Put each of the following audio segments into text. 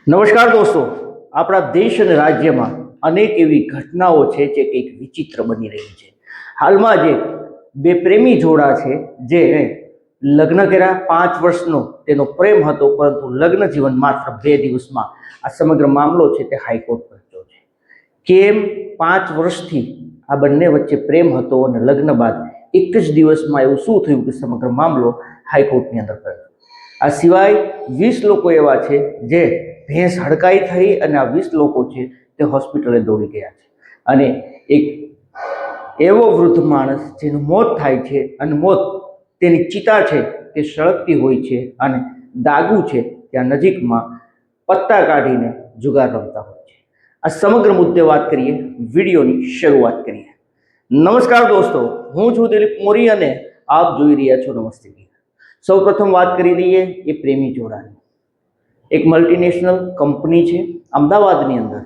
નમસ્કાર દોસ્તો, આપણા દેશ અને રાજ્યમાં અનેક એવી ઘટનાઓ છે જે કંઈક વિચિત્ર બની રહી છે. હાલમાં જે બે પ્રેમી જોડા છે જે લગ્ન કર્યા, 5 વર્ષનો તેનો પ્રેમ હતો, પરંતુ લગ્ન જીવન માત્ર 2 દિવસમાં આ સમગ્ર મામલો છે તે હાઈકોર્ટ પહોંચ્યો છે. કેમ 5 વર્ષથી આ બંને વચ્ચે પ્રેમ હતો અને લગ્ન બાદ એક જ દિવસમાં એવું શું થયું કે સમગ્ર મામલો હાઈકોર્ટની અંદર ગયો? આ સિવાય 20 લોકો એવા છે જે ભેંસ હડકાઈ થઈ અને આ 20 લોકો છે તે હોસ્પિટલે દોડી ગયા છે. અને એક એવો વૃદ્ધ માણસ જેનું મોત થાય છે અને મોત તેની ચિતા છે તે સળગતી હોય છે અને દાગુ છે ત્યાં નજીકમાં પત્તા કાઢીને જુગાર રમતા હોય છે. આ સમગ્ર મુદ્દે વાત કરીએ, વિડીયોની શરૂઆત કરીએ. નમસ્કાર દોસ્તો, હું છું દિલીપ મોરી અને આપ જોઈ રહ્યા છો નમસ્તે. સૌપ્રથમ વાત કરી દઈએ એ પ્રેમી જોડાની. એક મલ્ટીનેશનલ કંપની છે અમદાવાદની અંદર.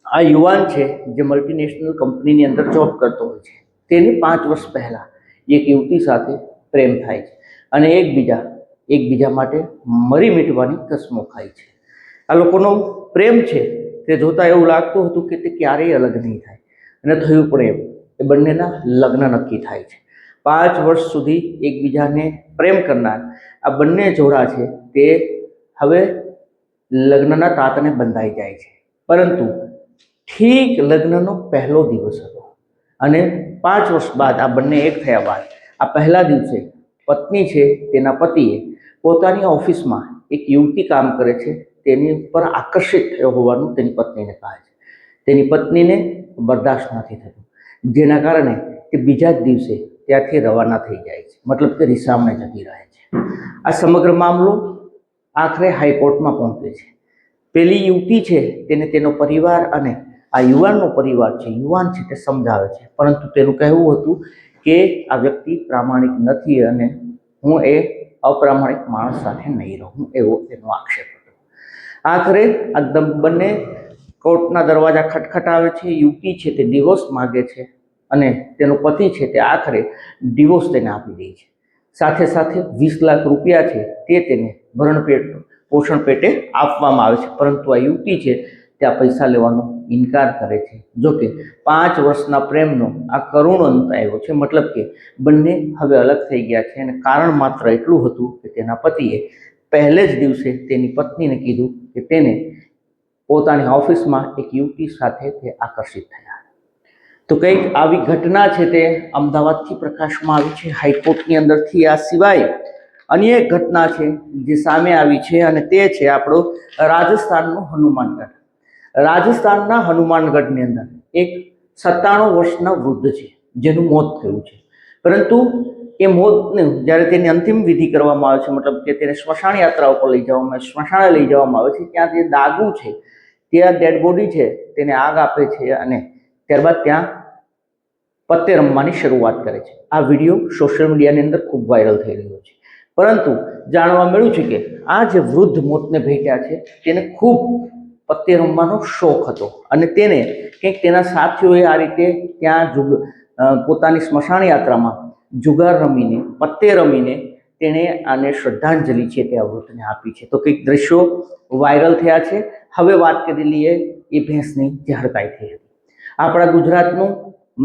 આ યુવાન છે જે મલ્ટીનેશનલ કંપનીની અંદર જોબ કરતો હોય છે. તેને 5 વર્ષ પહેલાં એક યુવતી સાથે પ્રેમ થાય છે અને એકબીજા માટે મરી મીટવાની કસમો ખાય છે. આ લોકોનો પ્રેમ છે તે જોતાં એવું લાગતું હતું કે તે ક્યારેય અલગ નહીં થાય, અને થયું પણ એવું. એ બંનેના લગ્ન નક્કી થાય છે. 5 વર્ષ સુધી એકબીજાને પ્રેમ કરનાર આ બંને જોડા છે તે હવે લગ્નના તાતને બંધાઈ જાય છે. પરંતુ ઠીક લગ્નનો પહેલો દિવસ હતો અને 5 વર્ષ બાદ આ બંને એક થયા બાદ આ પહેલા દિવસે પત્ની છે તેના પતિએ પોતાની ઓફિસમાં એક યુવતી કામ કરે છે તેની પર આકર્ષિત થયો હોવાનું તેની પત્નીને કહે છે. તેની પત્નીને બરદાસ્ત નથી થતું, જેના કારણે તે બીજા જ દિવસે ત્યાંથી રવાના થઈ જાય છે, મતલબ કે રિસામણે જતી રહે છે. આ સમગ્ર મામલો આખરે હાઈકોર્ટમાં પહોંચે છે. પેલી યુવતી છે તેને તેનો પરિવાર અને આ યુવાનનો પરિવાર છે, યુવાન છે તે સમજાવે છે, પરંતુ તેનું કહેવું હતું કે આ વ્યક્તિ પ્રામાણિક નથી અને હું એ અપ્રામાણિક માણસ સાથે નહીં રહું, એવો તેનો આક્ષેપ હતો. આખરે આ બંને કોર્ટના દરવાજા ખટખટાવે છે. યુવતી છે તે ડિવોર્સ માગે છે અને તેનો પતિ છે તે આખરે ડિવોર્સ તેને આપી દે છે. સાથે સાથે 20 લાખ રૂપિયા છે તે તેને પોષણ પેટે આપવામાં આવે છે, પરંતુ આ યુવતી છે તે આ પૈસા લેવાનો ઇનકાર કરે છે. જોકે 5 વર્ષના પ્રેમનો આ કરુણ અંત આવ્યો છે, મતલબ કે બંને હવે અલગ થઈ ગયા છે અને કારણ માત્ર એટલું હતું કે તેના પતિએ પહેલે જ દિવસે તેની પત્નીને કીધું કે તેને પોતાની ઓફિસમાં એક યુવતી સાથે તે આકર્ષિત થયા. તો કંઈક આવી ઘટના છે તે અમદાવાદથી પ્રકાશમાં આવી છે, હાઈકોર્ટની અંદરથી. આ સિવાય અન્ય એક ઘટના છે જે સામે આવી છે અને તે છે આપણો રાજસ્થાનનો હનુમાનગઢ. રાજસ્થાનના હનુમાનગઢની અંદર એક 97 વર્ષના વૃદ્ધ છે જેનું મોત થયું છે. પરંતુ એ મોતને જ્યારે તેની અંતિમ વિધિ કરવામાં આવે છે, મતલબ કે તેને સ્મશાન યાત્રા ઉપર લઈ જવામાં આવે, સ્મશાને લઈ જવામાં આવે છે, ત્યાં જે દાગુ છે ત્યાં ડેડ બોડી છે તેને આગ આપે છે અને ત્યારબાદ ત્યાં પત્તે રમવાની શરૂઆત કરે છે. આ વિડીયો સોશિયલ મીડિયાની અંદર ખૂબ વાયરલ થઈ રહ્યો છે. પરંતુ જાણવા મળ્યું છે કે આ જે વૃદ્ધ મોતને ભેટ્યા છે તેને ખૂબ પત્તે રમવાનો શોખ હતો અને તેને કંઈક તેના સાથીઓએ આ રીતે ત્યાં પોતાની સ્મશાન યાત્રામાં જુગાર રમીને, પત્તે રમીને તેણે આને શ્રદ્ધાંજલિ છે તે આ વૃદ્ધને આપી છે. તો કંઈક દ્રશ્યો વાયરલ થયા છે. હવે વાત કરી લઈએ એ ભેંસની જે હડકાઈ થઈ હતી. આપણા ગુજરાતનું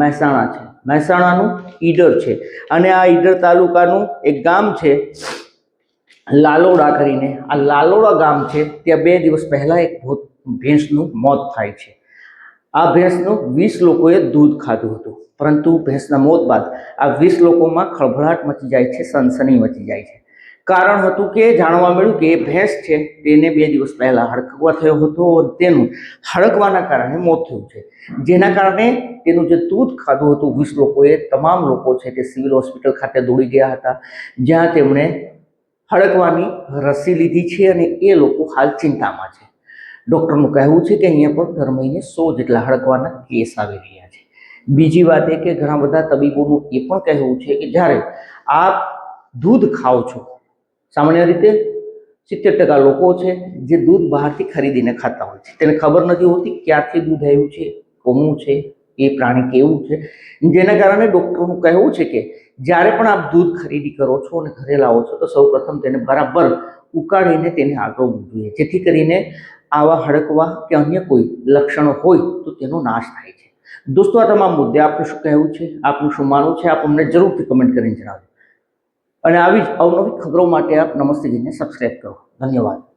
મહેસાણા છે, મહેસાણાનું ઈડર છે અને આ ઈડર તાલુકાનું એક ગામ છે લાલોડા કરીને. આ લાલોડા ગામ છે ત્યાં 2 દિવસ પહેલાં એક ભેંસનું મોત થાય છે. આ ભેંસનું 20 લોકોએ દૂધ ખાધું હતું, પરંતુ ભેંસના મોત બાદ આ 20 લોકોમાં ખળભળાટ મચી જાય છે, સનસની મચી જાય છે. કારણ હતું કે જાણવા મળ્યું કે એ ભેંસ છે તેને 2 દિવસ પહેલાં હડકવા થયો હતો, તેનું હડકવાના કારણે મોત થયું છે, જેના કારણે તેનું જે દૂધ ખાધું હતું 20 લોકોએ, તમામ લોકો છે તે સિવિલ હોસ્પિટલ ખાતે દોડી ગયા હતા, જ્યાં તેમણે હડકવાની રસી લીધી છે અને એ લોકો હાલ ચિંતામાં છે. ડૉક્ટરનું કહેવું છે કે અહીંયા પણ દર મહિને 100 જેટલા હડકવાના કેસ આવી રહ્યા છે. બીજી વાત એ કે ઘણા બધા તબીબોનું એ પણ કહેવું છે કે જ્યારે આપ દૂધ ખાઓ છો, સામાન્ય રીતે 70% લોકો છે જે દૂધ બહારથી ખરીદીને ખાતા હોય છે, તેને ખબર નથી હોતી ક્યાંથી દૂધ આવ્યું છે, કોનું છે, એ પ્રાણી કેવું છે, જેના કારણે ડૉક્ટરનું કહેવું છે કે જ્યારે પણ આપ દૂધ ખરીદી કરો છો અને ઘરે લાવો છો તો સૌપ્રથમ તેને બરાબર ઉકાળીને તેને આટોવું જોઈએ, જેથી કરીને આવા હડકવા કે અન્ય કોઈ લક્ષણો હોય તો તેનો નાશ થાય છે. દોસ્તો, આ તમામ મુદ્દે આપનું શું કહેવું છે, આપનું શું માનવું છે, આપ અમને જરૂરથી કમેન્ટ કરીને જણાવજો. અને આવી જ અવનવી ખબરો માટે આપ નમસ્તે જીને સબસ્ક્રાઈબ કરો. ધન્યવાદ.